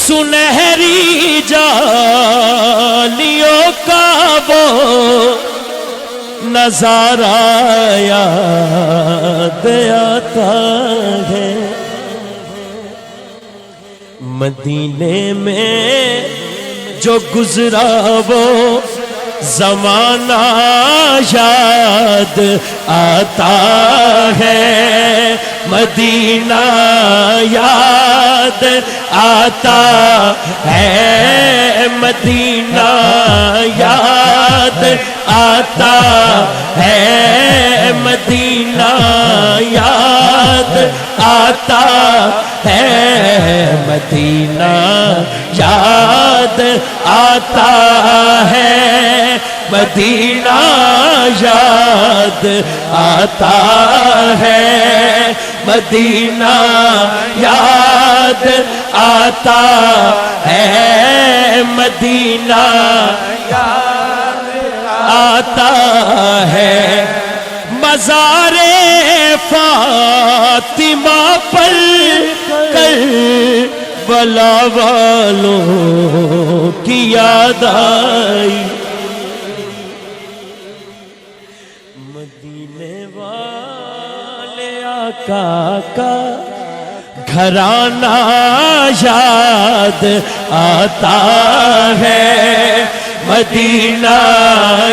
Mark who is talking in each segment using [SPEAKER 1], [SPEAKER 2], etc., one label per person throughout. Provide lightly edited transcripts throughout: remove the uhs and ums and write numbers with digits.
[SPEAKER 1] سنہری جالیوں کا وہ نظارہ یاد آتا ہے، مدینے میں جو گزرا وہ زمانہ یاد آتا ہے، مدینہ یاد آتا ہے، مدینہ یاد آتا ہے، مدینہ یاد آتا ہے، مدینہ یاد آتا ہے، مدینہ یاد آتا ہے، مدینہ یاد آتا ہے، مدینہ یاد آتا ہے، مزار فاطمہ پر کربلا والوں کی یاد آئی، مدینے والے آقا کا گھرانہ یاد آتا ہے، مدینہ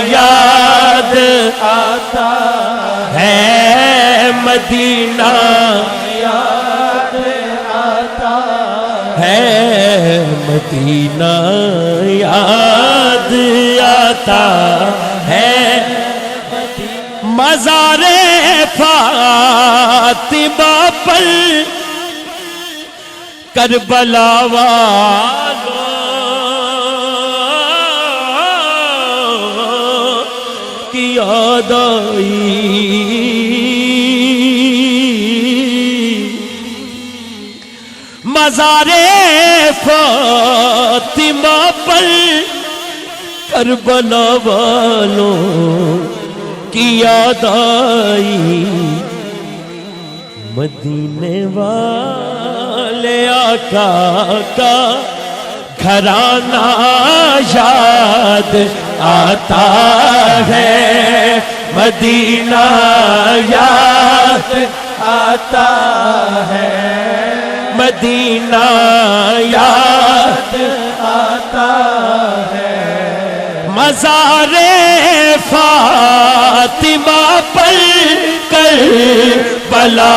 [SPEAKER 1] یاد آتا ہے، مدینہ یاد آتا ہے، مدینہ یاد آتا ہے، مزار فاطمہ پر کربلا والوں کی یاد آئی، مزار فاطمہ پر کربلا والوں کی یاد آئی، مدینے والے آقا کا گھرانہ یاد آتا ہے، مدینہ یاد آتا ہے، مدینہ یاد آتا ہے، مزار فاطمہ پر کربلا